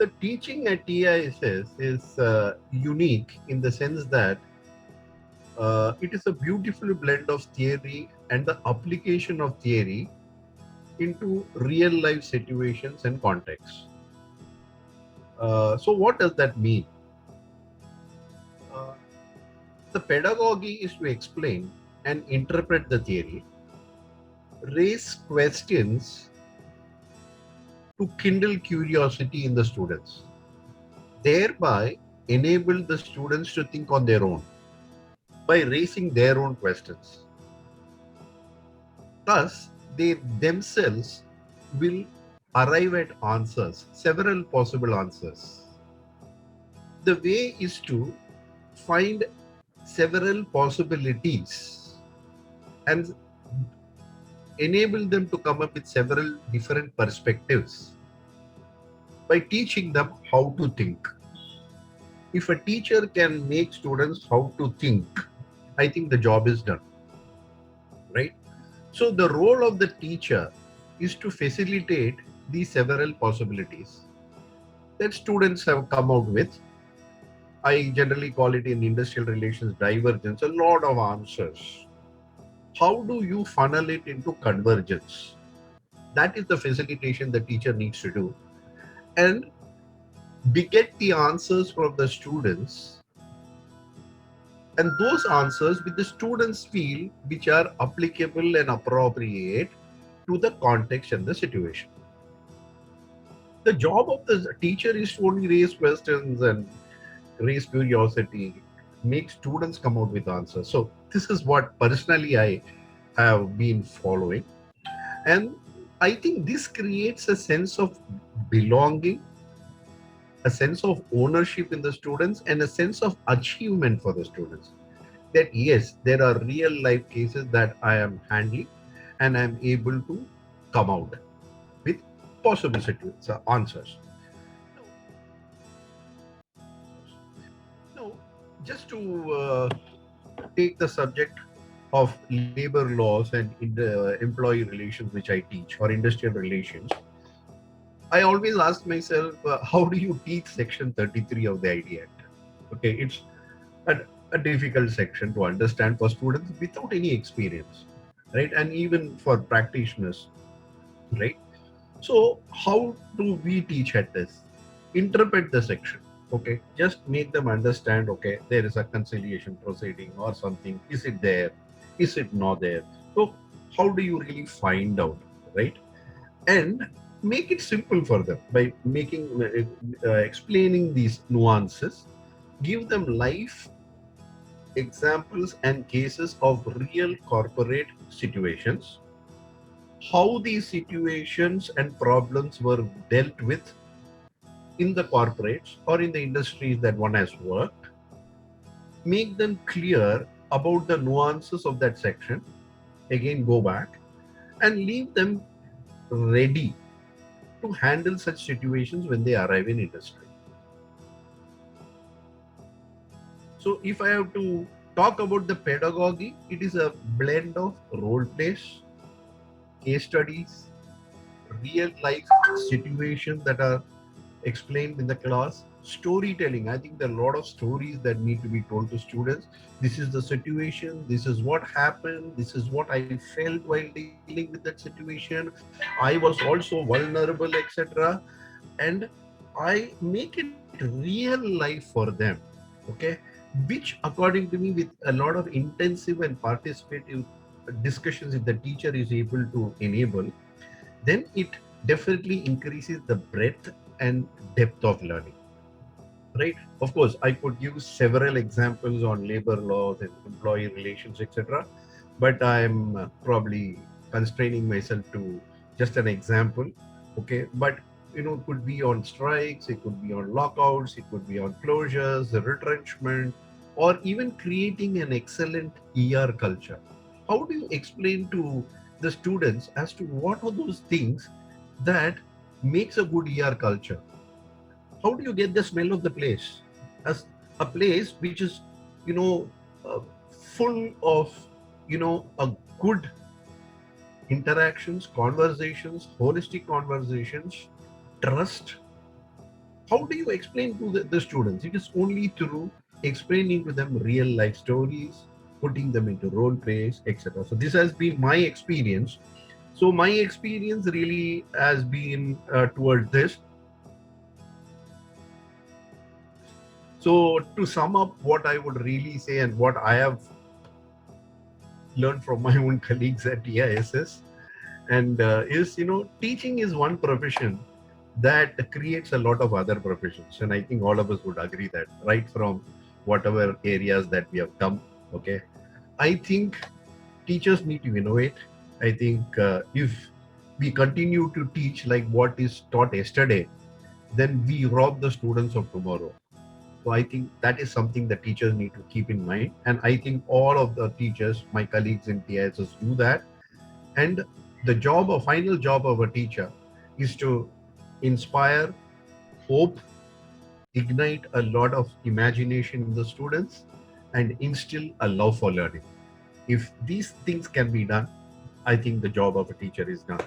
The teaching at TISS is unique in the sense that it is a beautiful blend of theory and the application of theory into real life situations and contexts. So, what does that mean? Uh, the pedagogy is to explain and interpret the theory, raise questions to kindle curiosity in the students, thereby enable the students to think on their own by raising their own questions. Thus, they themselves will arrive at answers, several possible answers. The way is to find several possibilities and enable them to come up with several different perspectives by teaching them how to think. If a teacher can make students how to think, I think the job is done, right? So the role of the teacher is to facilitate these several possibilities that students have come out with. I generally call it in industrial relations divergence, a lot of answers. How do you funnel it into convergence? That is the facilitation the teacher needs to do. And beget the answers from the students, and those answers with the students feel which are applicable and appropriate to the context and the situation. The job of the teacher is to only raise questions and raise curiosity, make students come out with answers. So this is what personally I have been following. And I think this creates a sense of belonging, a sense of ownership in the students, and a sense of achievement for the students. That yes, there are real life cases that I am handling and I am able to come out with possible situations, answers. Now, just to take the subject of labor laws and employee relations, which I teach, or industrial relations, I always ask myself, how do you teach Section 33 of the ID Act? Okay, it's a, a difficult section to understand for students without any experience, right? And even for practitioners, right? So, how do we teach at this? Interpret the section, okay? Just make them understand, okay, there is a conciliation proceeding or something. Is it there? Is it not there? So, how do you really find out, right? And make it simple for them by making explaining these nuances, give them life examples and cases of real corporate situations, how these situations and problems were dealt with in the corporates or in the industries that one has worked, make them clear about the nuances of that section, again go back and leave them ready to handle such situations when they arrive in industry. So if I have to talk about the pedagogy, it is a blend of role plays, case studies, real life situations that are explained in the class, storytelling. I think there are a lot of stories that need to be told to students. This is the situation, this is what happened, this is what I felt while dealing with that situation. I was also vulnerable, etc. And I make it real life for them, okay, which according to me, with a lot of intensive and participative discussions, if the teacher is able to enable, then it definitely increases the breadth and depth of learning, right? Of course, I could give several examples on labor laws and employee relations, etc., but I'm probably constraining myself to just an example, okay? But it could be on strikes, it could be on lockouts, it could be on closures, the retrenchment, or even creating an excellent culture. How do you explain to the students as to what are those things that makes a good culture? How do you get the smell of the place as a place which is, you know, uh, full of, a good interactions, conversations, holistic conversations, trust, how do you explain to the students? It is only through explaining to them real life stories, putting them into role plays, etc. So this has been my experience. So my experience really has been toward this. So to sum up, what I would really say and what I have learned from my own colleagues at TISS and is, teaching is one profession that creates a lot of other professions, and I think all of us would agree that, right from whatever areas that we have come. Okay, I think teachers need to innovate. I think if we continue to teach like what is taught yesterday, then we rob the students of tomorrow. So I think that is something that teachers need to keep in mind, and I think all of the teachers, my colleagues in TISS, do that. And the job, a final job of a teacher, is to inspire hope, ignite a lot of imagination in the students, and instill a love for learning. If these things can be done, I think the job of a teacher is done.